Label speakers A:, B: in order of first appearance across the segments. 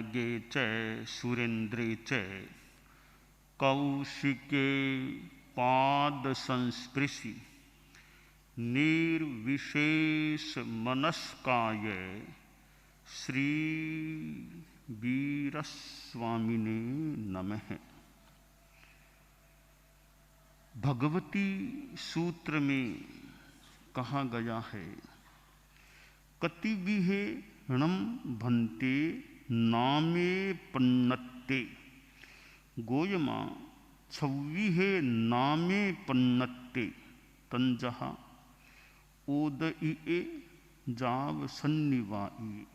A: पवनगे च सुरेन्द्रे च कौशिके पाद संस्पृशि निर्विशेष मनस्काय श्री वीरस्वामिने नमः। भगवती सूत्र में कहा गया है, कतिविहे णम भन्ते नामे पन्नत्ते। गोयमा छव्विहे नामे पन्नत्ते तंजहा ओदइए जाव सन्निवाई।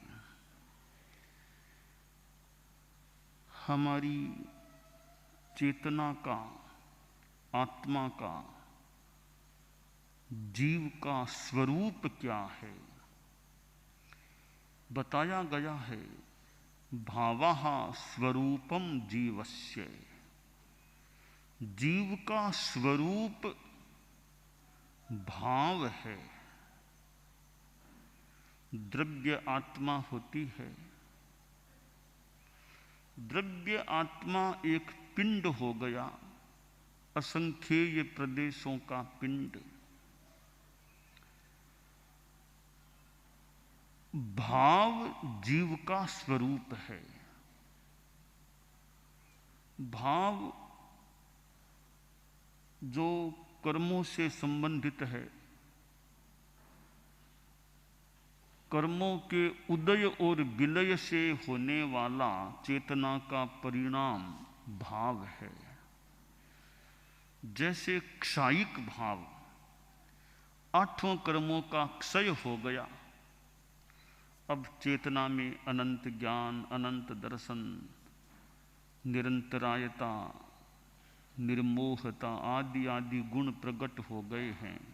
A: हमारी चेतना का, आत्मा का, जीव का स्वरूप क्या है बताया गया है। भावः स्वरूपम जीवस्य। जीव का स्वरूप भाव है। द्रव्य आत्मा होती है। द्रव्य आत्मा एक पिंड हो गया, असंख्येय प्रदेशों का पिंड। भाव जीव का स्वरूप है। भाव जो कर्मों से संबंधित है, कर्मों के उदय और विलय से होने वाला चेतना का परिणाम भाव है। जैसे क्षायिक भाव, आठों कर्मों का क्षय हो गया, अब चेतना में अनंत ज्ञान, अनंत दर्शन, निरंतरायता, निर्मोहता आदि आदि गुण प्रकट हो गए हैं।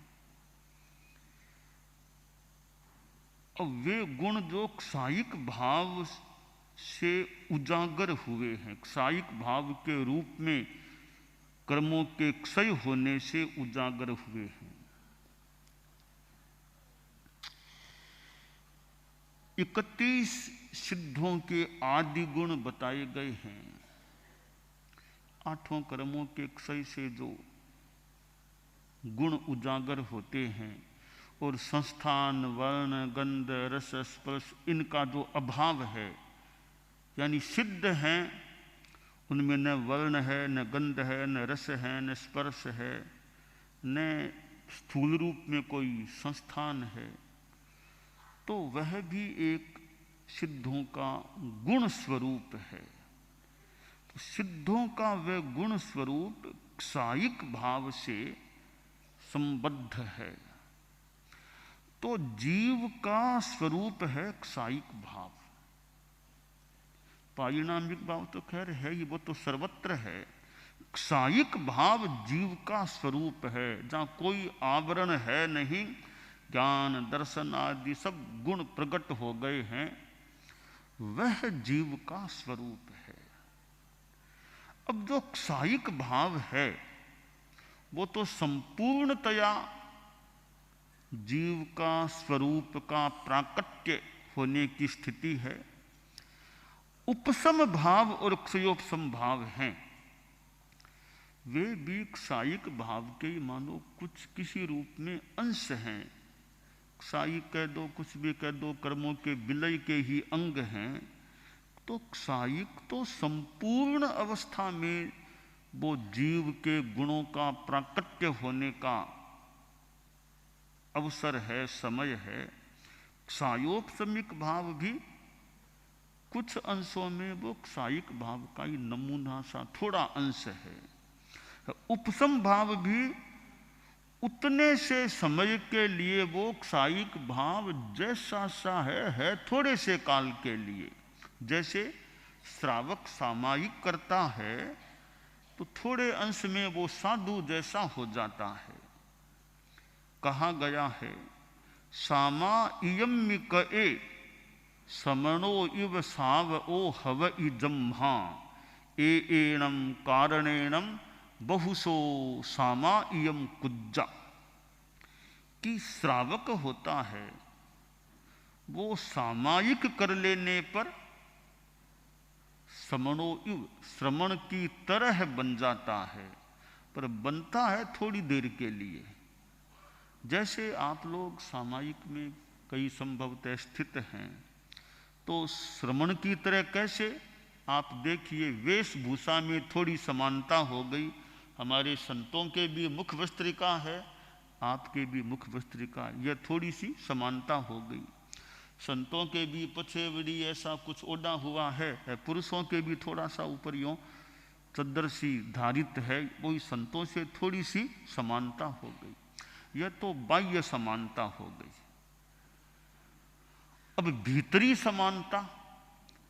A: अब वे गुण जो क्षायिक भाव से उजागर हुए हैं, क्षायिक भाव के रूप में कर्मों के क्षय होने से उजागर हुए हैं। 31 सिद्धों के आदि गुण बताए गए हैं। आठों कर्मों के क्षय से जो गुण उजागर होते हैं और संस्थान, वर्ण, गंध, रस, स्पर्श इनका जो अभाव है, यानी सिद्ध हैं, उनमें न वर्ण है, न गंध है, न रस है, न स्पर्श है, न स्थूल रूप में कोई संस्थान है, तो वह भी एक सिद्धों का गुण स्वरूप है। तो सिद्धों का वह गुण स्वरूप क्षायिक भाव से संबद्ध है। तो जीव का स्वरूप है क्षायिक भाव। पारिणामिक भाव तो खैर है ही, वो तो सर्वत्र है। क्षायिक भाव जीव का स्वरूप है, जहाँ कोई आवरण है नहीं, ज्ञान, दर्शन आदि सब गुण प्रकट हो गए हैं, वह जीव का स्वरूप है। अब जो क्षायिक भाव है वो तो संपूर्णतया जीव का स्वरूप का प्राकट्य होने की स्थिति है। उपशम भाव और क्षयोपशम भाव हैं, वे भी क्षायिक भाव के मानो कुछ किसी रूप में अंश हैं। क्षायिक कह दो, कुछ भी कह दो, कर्मों के विलय के ही अंग हैं। तो क्षायिक तो संपूर्ण अवस्था में वो जीव के गुणों का प्राकट्य होने का अवसर है, समय है। क्षायोपशमिक भाव भी कुछ अंशों में वो क्षायिक भाव का ही नमूना सा थोड़ा अंश है। उपशम भाव भी उतने से समय के लिए वो क्षायिक भाव जैसा सा है थोड़े से काल के लिए। जैसे श्रावक सामायिक करता है तो थोड़े अंश में वो साधु जैसा हो जाता है। कहा गया है, सामा इयम्मिक ए समणो इव साव ओ हव इजम्हा एणम कारणेणम बहुसो सामा इयम कुज्जा। कि श्रावक होता है वो सामायिक कर लेने पर श्रमणो इव, श्रमण की तरह बन जाता है, पर बनता है थोड़ी देर के लिए। जैसे आप लोग सामायिक में कई संभवतः स्थित हैं, तो श्रमण की तरह कैसे? आप देखिए, वेशभूषा में थोड़ी समानता हो गई। हमारे संतों के भी मुख वस्त्रिका है, आपके भी मुख वस्त्रिका, यह थोड़ी सी समानता हो गई। संतों के भी पछेवड़ी ऐसा कुछ ओढ़ा हुआ है, पुरुषों के भी थोड़ा सा ऊपर यूं चद्दर सी धारित है, वही संतों से थोड़ी सी समानता हो गई। यह तो बाह्य समानता हो गई। अब भीतरी समानता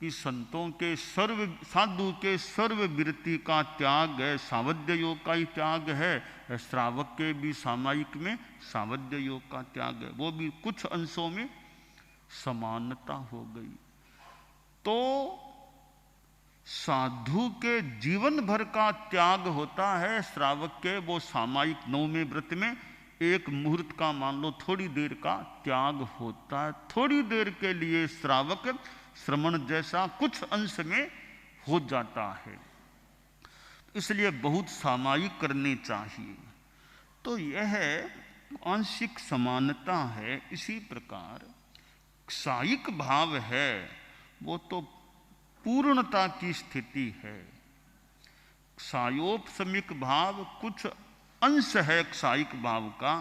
A: कि संतों के साधु के सर्ववृत्ति का त्याग है, सावध्य योग का ही त्याग है। श्रावक के भी सामायिक में सावध्य योग का त्याग है, वो भी कुछ अंशों में समानता हो गई। तो साधु के जीवन भर का त्याग होता है, श्रावक के वो सामायिक नवमे व्रत में एक मुहूर्त का, मान लो थोड़ी देर का त्याग होता है। थोड़ी देर के लिए श्रावक श्रमण जैसा कुछ अंश में हो जाता है, इसलिए बहुत सामायिक करने चाहिए। तो यह आंशिक समानता है। इसी प्रकार सायिक भाव है, वो तो पूर्णता की स्थिति है। सायोपशमिक भाव कुछ अंश है सायिक भाव का,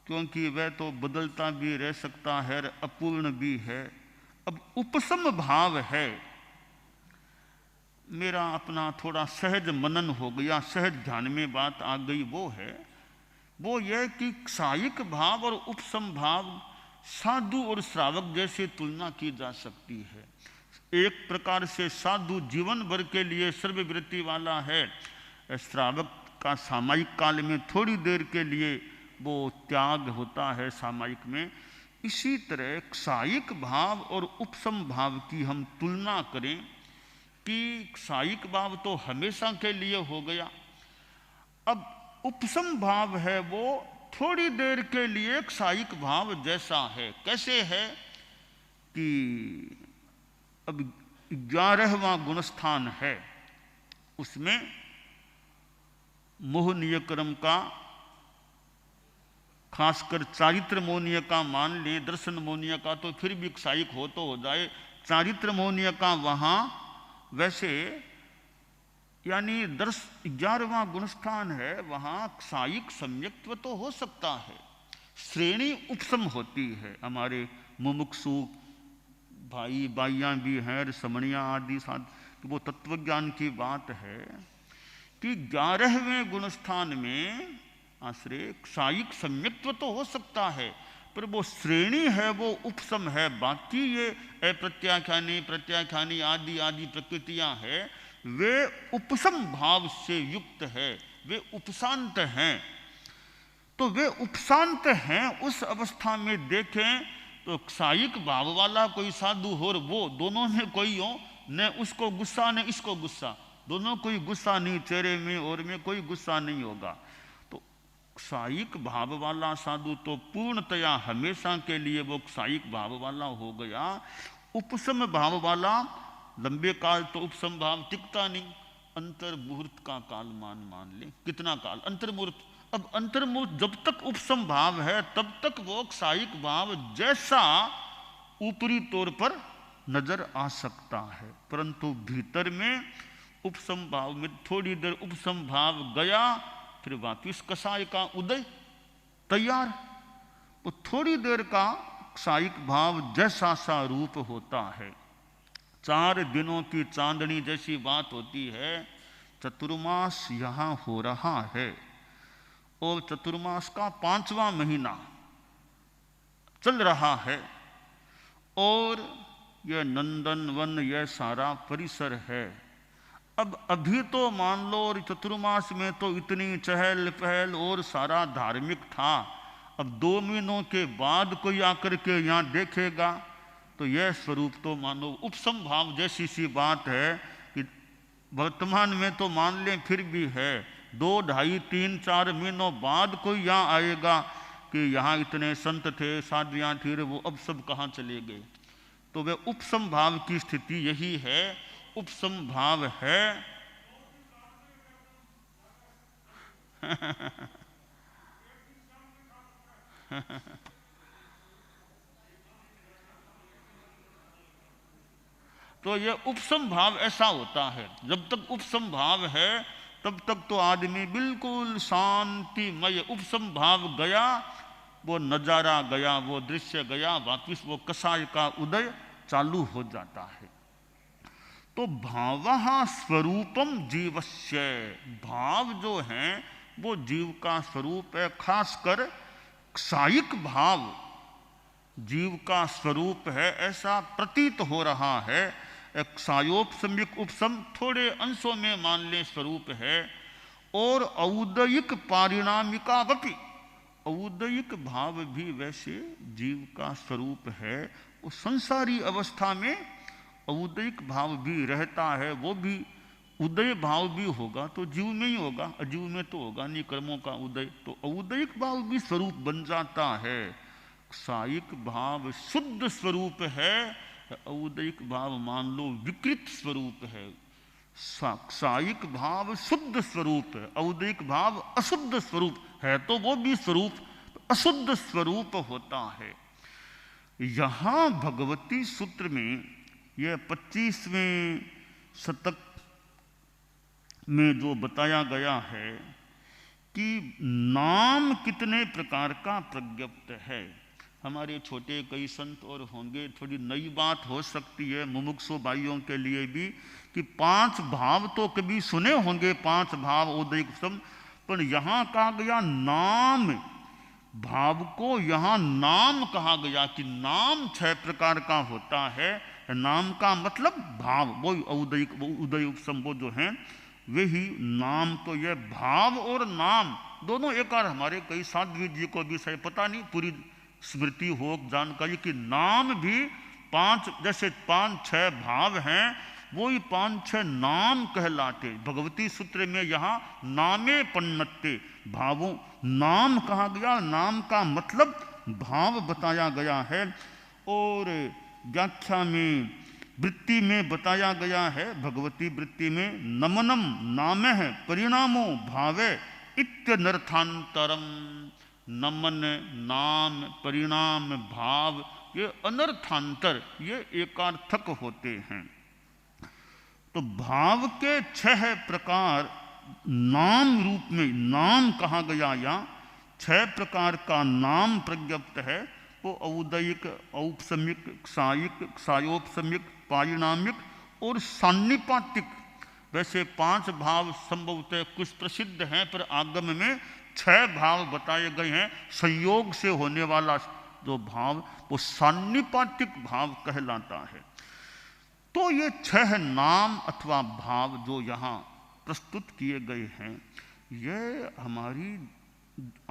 A: क्योंकि वह तो बदलता भी रह सकता है, अपूर्ण भी है। अब उपशम भाव है, मेरा अपना थोड़ा सहज मनन हो गया, सहज ध्यान में बात आ गई, वो है, वो यह कि सायिक भाव और उपशम भाव साधु और श्रावक जैसे तुलना की जा सकती है। एक प्रकार से साधु जीवन भर के लिए सर्ववृत्ति वाला है, श्रावक का सामायिक काल में थोड़ी देर के लिए वो त्याग होता है सामायिक में। इसी तरह सायिक भाव और उपशम भाव की हम तुलना करें कि सायिक भाव तो हमेशा के लिए हो गया, अब उपशम भाव है वो थोड़ी देर के लिए सायिक भाव जैसा है। कैसे है कि अब 11वां गुणस्थान है, उसमें मोहनीय कर्म का, खासकर चारित्र मोहनीय का मान लें, दर्शन मोहनीय का तो फिर भी सायिक हो तो हो जाए, चारित्र मोहनीय का वहां वैसे यानी 11वां गुणस्थान है, वहां सायिक सम्यक्त्व तो हो सकता है, श्रेणी उपशम होती है। हमारे मुमुक्षु भाई बाइयां भी हैं, समणियां आदि साथ, वो तत्वज्ञान की बात है कि 11वें गुणस्थान में आश्रय सायिक सम्यक्त्व तो हो सकता है, पर वो श्रेणी है वो उपशम है। बाकी ये अप्रत्याख्यानी प्रत्याख्यानी आदि आदि प्रकृतियां हैं, वे उपशम भाव से युक्त है, वे उपशांत हैं। तो वे उपशांत हैं, उस अवस्था में देखें तो सायिक भाव वाला कोई साधु हो, वो दोनों में कोई हो, न उसको गुस्सा न इसको गुस्सा, दोनों कोई गुस्सा नहीं, चेहरे में और में कोई गुस्सा नहीं होगा। तो सायिक भाव वाला साधु तो पूर्णतया हमेशा के लिए वो सायिक भाव वाला हो गया। उपशम भाव वाला लंबे काल तो उपशम भाव टिकता नहीं, अंतर मुहूर्त का काल मान ले, कितना काल अंतर मुहूर्त। अब अंतर मुहूर्त जब तक उपशम भाव है तब तक वो सायिक भाव जैसा ऊपरी तौर पर नजर आ सकता है, परंतु भीतर में उपशम भाव में थोड़ी देर उपशम भाव गया, फिर वापिस कसाय का उदय तैयार। वो थोड़ी देर का सायिक भाव जैसा सा रूप होता है। 4 दिनों की चांदनी जैसी बात होती है। चतुर्मास यहां हो रहा है और चतुर्मास का 5वां महीना चल रहा है और यह नंदन वन, यह सारा परिसर है। अब अभी तो मान लो और चतुर्मास में तो इतनी चहल पहल और सारा धार्मिक था, अब 2 महीनों के बाद कोई आकर के यहाँ देखेगा तो यह स्वरूप तो मानो उपशम भाव जैसी सी बात है कि वर्तमान में तो मान लें फिर भी है, 2, 2.5, 3, 4 महीनों बाद कोई यहाँ आएगा कि यहाँ इतने संत थे, साधुयाँ थी, वो अब सब कहाँ चले गए। तो वह उपशम भाव की स्थिति यही है उपसम भाव है। तो यह उपसम भाव ऐसा होता है, जब तक उपसम भाव है तब तक तो आदमी बिल्कुल शांतिमय। उपसम भाव गया, वो नजारा गया, वो दृश्य गया, वापिस वो कषाय का उदय चालू हो जाता है। तो भावः स्वरूपम जीवस्य, भाव जो है वो जीव का स्वरूप है। खासकर क्षायिक भाव जीव का स्वरूप है, ऐसा प्रतीत हो रहा है। क्षायोपसम्यक उपसम थोड़े अंशों में मान लें स्वरूप है। और औदयिक पारिणामिका वपि, औदयिक भाव भी वैसे जीव का स्वरूप है। वो संसारी अवस्था में औदयिक भाव भी रहता है, वो भी उदय भाव भी होगा तो जीव में ही होगा, अजीव में तो होगा नहीं कर्मों का उदय। तो औदयिक भाव भी स्वरूप बन जाता है। क्षायिक भाव शुद्ध स्वरूप है, औदयिक भाव मान लो विकृत स्वरूप है। क्षायिक भाव शुद्ध स्वरूप है, औदयिक भाव अशुद्ध स्वरूप है, तो वो भी स्वरूप अशुद्ध स्वरूप होता है। यहां भगवती सूत्र में यह 25वें शतक में जो बताया गया है कि नाम कितने प्रकार का प्रज्ञप्त है। हमारे छोटे कई संत और होंगे, थोड़ी नई बात हो सकती है मुमुक्षु भाइयों के लिए भी कि 5 भाव तो कभी सुने होंगे, 5 भाव उदयिक उपसम, पर यहाँ कहा गया नाम, भाव को यहाँ नाम कहा गया कि नाम 6 प्रकार का होता है। नाम का मतलब भाव, वो औदयिक उदय उपसम वो जो है वे ही नाम। तो यह भाव और नाम दोनों एकार, हमारे कई साध्वी जी को भी सही पता नहीं पूरी स्मृति हो जानकारी कि नाम भी 5, जैसे 5-6 भाव हैं वो ही 5-6 नाम कहलाते। भगवती सूत्र में यहाँ नामे पन्नते, भावों नाम कहा गया, नाम का मतलब भाव बताया गया है। और व्याख्या में वृत्ति में बताया गया है, भगवती वृत्ति में नमनम नामः परिणामो भावे इत्यनर्थांतरम। नमन नाम परिणाम भाव ये अनर्थांतर, ये एकार्थक होते हैं। तो भाव के 6 प्रकार नाम रूप में नाम कहा गया, या 6 प्रकार का नाम प्रज्ञप्त है। वो औदयिक, औपसम्यक, क्षायिक, क्षायोपसम्यक, पारिणामिक और सान्निपातिक। वैसे 5 भाव संभवतः कुछ प्रसिद्ध हैं, पर आगम में 6 भाव बताए गए हैं। संयोग से होने वाला जो भाव वो सान्निपातिक भाव कहलाता है। तो ये 6 नाम अथवा भाव जो यहाँ प्रस्तुत किए गए हैं, ये हमारी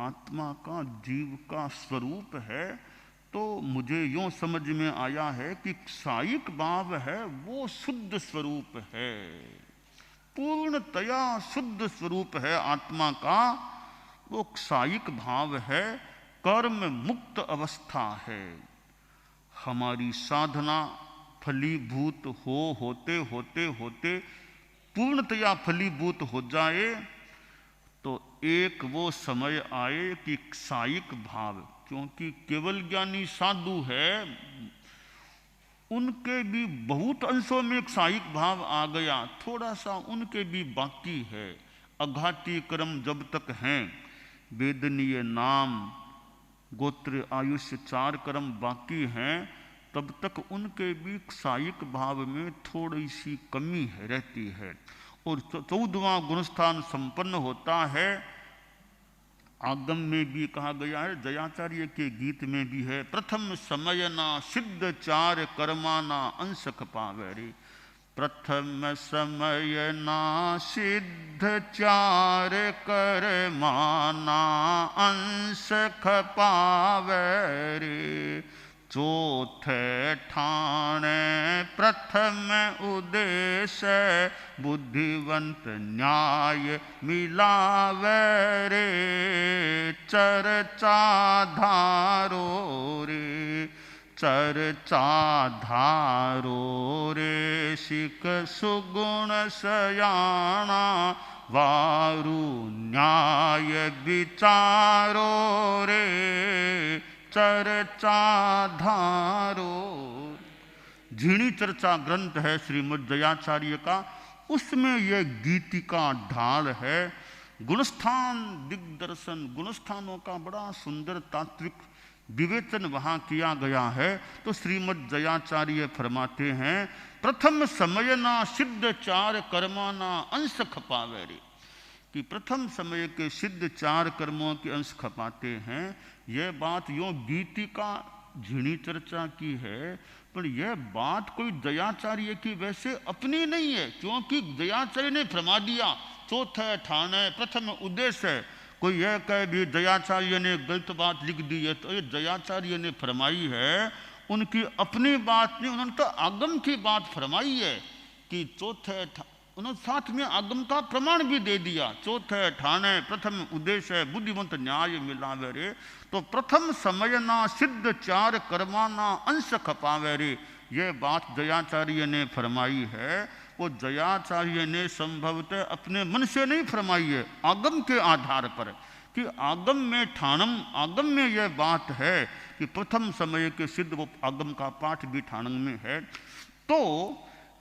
A: आत्मा का, जीव का स्वरूप है। तो मुझे यूँ समझ में आया है कि क्षायिक भाव है वो शुद्ध स्वरूप है, पूर्णतया शुद्ध स्वरूप है आत्मा का। वो क्षायिक भाव है, कर्म मुक्त अवस्था है। हमारी साधना फलीभूत होते होते होते पूर्णतया फलीभूत हो जाए तो एक वो समय आए कि क्षायिक भाव, क्योंकि केवल ज्ञानी साधु है, उनके भी बहुत अंशों में क्षायिक भाव आ गया, थोड़ा सा उनके भी बाकी है। अघाती कर्म जब तक हैं, वेदनीय नाम गोत्र आयुष्य 4 कर्म बाकी हैं, तब तक उनके भी क्षायिक भाव में थोड़ी सी कमी रहती है। और 14वां गुणस्थान संपन्न होता है। आगम में भी कहा गया है, जयाचार्य के गीत में भी है, प्रथम समयना सिद्ध 4 कर्माना अंश खपावे रे। प्रथम समयना सिद्ध 4 कर्माना अंश खपावे रे। चौथे ठाणे प्रथम उद्देश्य बुद्धिवंत न्याय मिलावे रे। चर्चा धारो रे चर्चा धारो रे शिक सुगुण सयाना वारु न्याय विचारो रे चर्चा धारो। झीणी चर्चा ग्रंथ है श्रीमद् जयाचार्य का, उसमें यह गीतिका ढाल है। गुणस्थान दिग्दर्शन, गुणस्थानों का बड़ा सुंदर तात्विक विवेचन वहाँ किया गया है। तो श्रीमद् जयाचार्य फरमाते हैं, प्रथम समय ना सिद्ध चार कर्माना अंश खपावे रे, कि प्रथम समय के सिद्ध चार कर्मों के अंश खपाते हैं। यह बात यूँ गीतिका झीणी चर्चा की है, पर यह बात कोई दयाचार्य की वैसे अपनी नहीं है, क्योंकि दयाचार्य ने फरमा दिया चौथे ठाणे प्रथम उद्देश्य है। कोई यह कहे भी दयाचार्य ने गलत बात लिख दी है, तो ये दयाचार्य ने फरमाई है, उनकी अपनी बात नहीं, उन्होंने तो आगम की बात फरमाई है कि चौथे, उन्होंने साथ में आगम का प्रमाण भी दे दिया, चौथे ठाणे प्रथम उद्देश्य है बुद्धिमंत न्याय मिलावे रे। तो प्रथम समय ना सिद्ध चार कर्माना अंश खपावे रे, ये बात दयाचार्य ने फरमाई है। वो दयाचार्य ने संभवतः अपने मन से नहीं फरमाई है, आगम के आधार पर, कि आगम में ठाणम, आगम में यह बात है कि प्रथम समय के सिद्ध, वो आगम का पाठ भी ठाणम में है। तो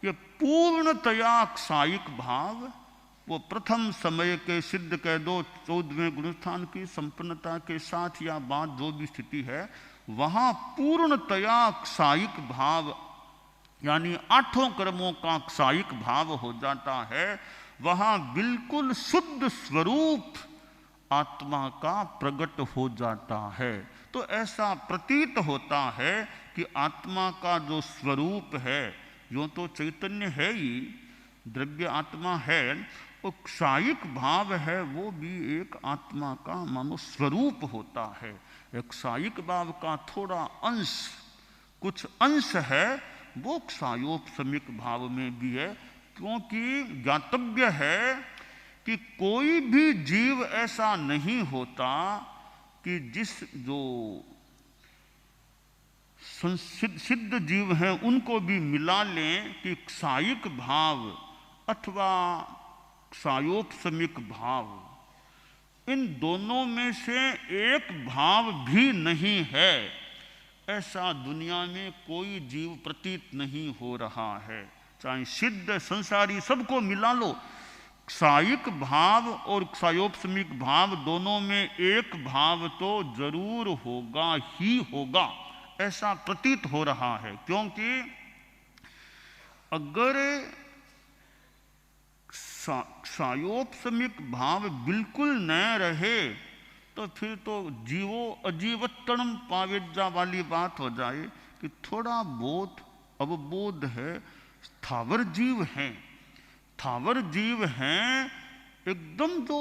A: ये पूर्णतया क्षायिक भाव, वो प्रथम समय के सिद्ध कह दो 14वें गुणस्थान की संपन्नता के साथ या बाद जो भी स्थिति है, वहाँ पूर्णतया क्षायिक भाव यानी आठों कर्मों का क्षायिक भाव हो जाता है। वहाँ बिल्कुल शुद्ध स्वरूप आत्मा का प्रकट हो जाता है। तो ऐसा प्रतीत होता है कि आत्मा का जो स्वरूप है, यूँ तो चैतन्य है ही, द्रव्य आत्मा है, वो क्षायिक भाव है, वो भी एक आत्मा का मानो स्वरूप होता है। एक क्षायिक भाव का थोड़ा अंश, कुछ अंश है, वो क्षायोपशमिक भाव में भी है। क्योंकि ज्ञातव्य है कि कोई भी जीव ऐसा नहीं होता कि जिस जो सिद्ध जीव हैं उनको भी मिला लें कि क्षायिक भाव अथवा क्षायोपशमिक भाव, इन दोनों में से एक भाव भी नहीं है, ऐसा दुनिया में कोई जीव प्रतीत नहीं हो रहा है। चाहे सिद्ध संसारी सबको मिला लो, क्षायिक भाव और क्षायोपशमिक भाव दोनों में एक भाव तो जरूर होगा ही होगा, ऐसा प्रतीत हो रहा है। क्योंकि अगर क्षायोपशमिक भाव बिल्कुल न रहे तो फिर तो जीवो अजीवत्तणम पावेज्जा वाली बात हो जाए कि थोड़ा बहुत अवबोध है। स्थावर जीव हैं, स्थावर जीव हैं, एकदम तो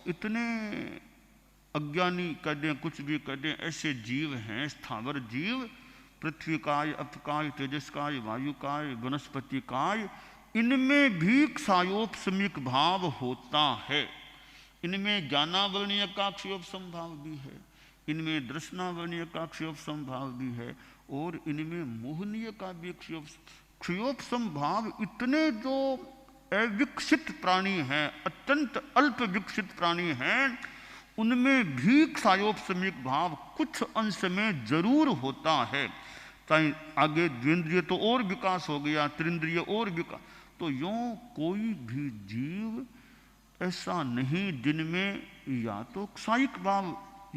A: इतने अज्ञानी कह दें, कुछ भी कह दें, ऐसे जीव हैं स्थावर जीव, पृथ्वी काय, अपकाय, तेजस्काय, वायुकाय, वनस्पतिकाय, इनमें भी क्षायोपशमिक भाव होता है। इनमें ज्ञानावर्णीय का क्षयोपशम भाव भी है, इनमें दर्शनावर्णीय का क्षयोपशम भाव भी है, और इनमें मोहनीय का भी क्षयोपशम भाव। इतने जो अविकसित प्राणी हैं, अत्यंत अल्प विकसित प्राणी हैं, उनमें भी क्षयोपशमिक भाव कुछ अंश में जरूर होता है। चाहे आगे द्विंद्रिय तो और विकास हो गया, त्रिंद्रिय और विकास, तो यूँ कोई भी जीव ऐसा नहीं जिनमें या तो क्षायिक भाव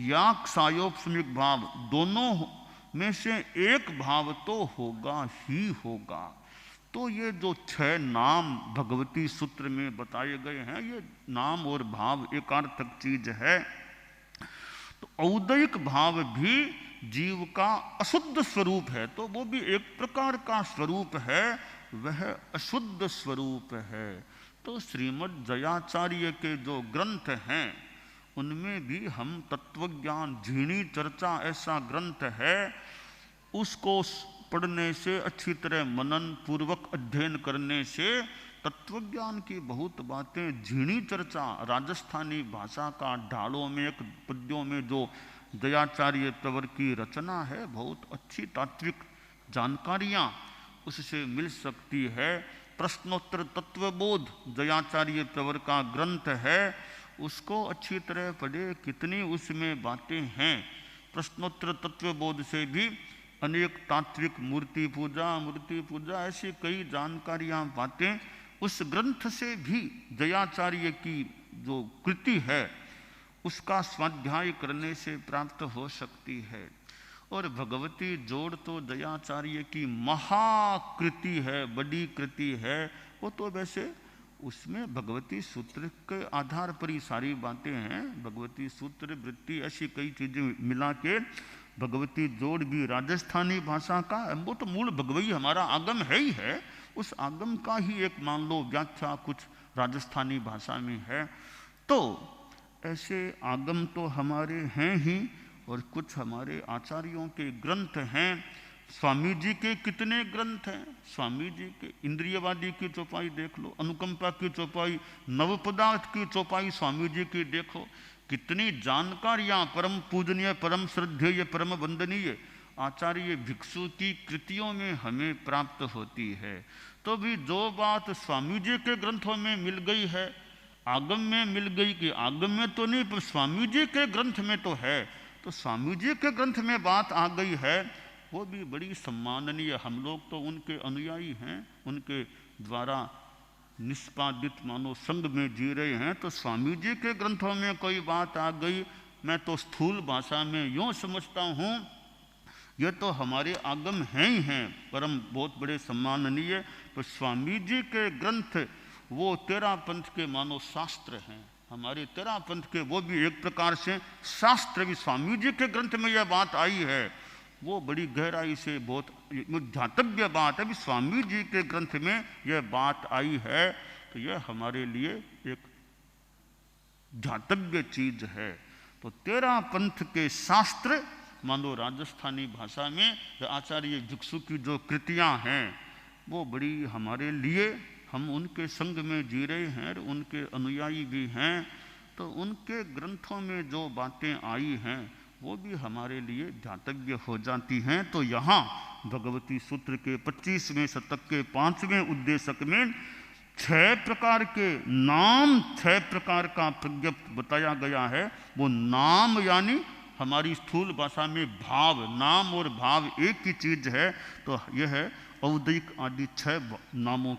A: या क्षायोपशमिक भाव, दोनों में से एक भाव तो होगा ही होगा। तो ये जो 6 नाम भगवती सूत्र में बताए गए हैं, ये नाम और भाव एकार्थक चीज है। तो औदयिक भाव भी जीव का अशुद्ध स्वरूप है, तो वो भी एक प्रकार का स्वरूप है, वह अशुद्ध स्वरूप है। तो श्रीमद् जयाचार्य के जो ग्रंथ हैं उनमें भी हम तत्वज्ञान, झीणी चर्चा ऐसा ग्रंथ है, उसको पढ़ने से, अच्छी तरह मनन पूर्वक अध्ययन करने से तत्वज्ञान की बहुत बातें, झीणी चर्चा, राजस्थानी भाषा का ढालों में एक पद्यों में जो दयाचार्य तंवर की रचना है, बहुत अच्छी तात्विक जानकारियाँ उससे मिल सकती है। प्रश्नोत्तर तत्वबोध जयाचार्य प्रवर का ग्रंथ है, उसको अच्छी तरह पढ़े, कितनी उसमें बातें हैं। प्रश्नोत्तर तत्वबोध से भी अनेक तात्विक मूर्ति पूजा ऐसी कई जानकारियाँ बातें उस ग्रंथ से भी जयाचार्य की जो कृति है उसका स्वाध्याय करने से प्राप्त हो सकती है। और भगवती जोड़ तो जयाचार्य की महाकृति है, बड़ी कृति है। वो तो वैसे उसमें भगवती सूत्र के आधार पर ही सारी बातें हैं। भगवती सूत्र वृत्ति ऐसी कई चीजें मिला के भगवती जोड़ भी राजस्थानी भाषा का, वो तो मूल भगवई हमारा आगम है ही है, उस आगम का ही एक मान लो व्याख्या कुछ राजस्थानी भाषा में है। तो ऐसे आगम तो हमारे हैं ही, और कुछ हमारे आचार्यों के ग्रंथ हैं। स्वामी जी के कितने ग्रंथ हैं। स्वामी जी के इंद्रियवादी की चौपाई देख लो, अनुकंपा की चौपाई, नव पदार्थ की चौपाई स्वामी जी की देखो, कितनी जानकारियाँ परम पूजनीय, परम श्रद्धेय, परम वंदनीय आचार्य भिक्षु की कृतियों में हमें प्राप्त होती है। तो भी जो बात स्वामी जी के ग्रंथों में मिल गई है, आगम में मिल गई कि आगम में तो नहीं पर स्वामी जी के ग्रंथ में तो है, तो स्वामी जी के ग्रंथ में बात आ गई है, वो भी बड़ी सम्माननीय। हम लोग तो उनके अनुयायी हैं, उनके द्वारा निष्पादित मानो संग में जी रहे हैं। तो स्वामी जी के ग्रंथों में कोई बात आ गई, मैं तो स्थूल भाषा में यूँ समझता हूँ ये तो हमारे आगम हैं ही हैं, परम बहुत बड़े सम्माननीय। तो स्वामी जी के ग्रंथ वो तेरा पंथ के मानो शास्त्र हैं, हमारे तेरा पंथ के वो भी एक प्रकार से शास्त्र भी। स्वामी जी के ग्रंथ में यह बात आई है, वो बड़ी गहराई से बहुत ध्यातव्य बात है कि स्वामी जी के ग्रंथ में यह बात आई है, तो यह हमारे लिए एक ध्यातव्य चीज है। तो तेरा पंथ के शास्त्र मानो राजस्थानी भाषा में आचार्य भिक्षु की जो कृतियां हैं वो बड़ी हमारे लिए, हम उनके संग में जी रहे हैं, उनके अनुयायी भी हैं, तो उनके ग्रंथों में जो बातें आई हैं वो भी हमारे लिए ध्यातव्य हो जाती हैं। तो यहाँ भगवती सूत्र के 25वें शतक के 5वें उद्देशक में 6 प्रकार के नाम, 6 प्रकार का प्रज्ञप्त बताया गया है। वो नाम यानी हमारी स्थूल भाषा में भाव, नाम और भाव एक ही चीज है। तो यह है औदिक आदि 6 नामों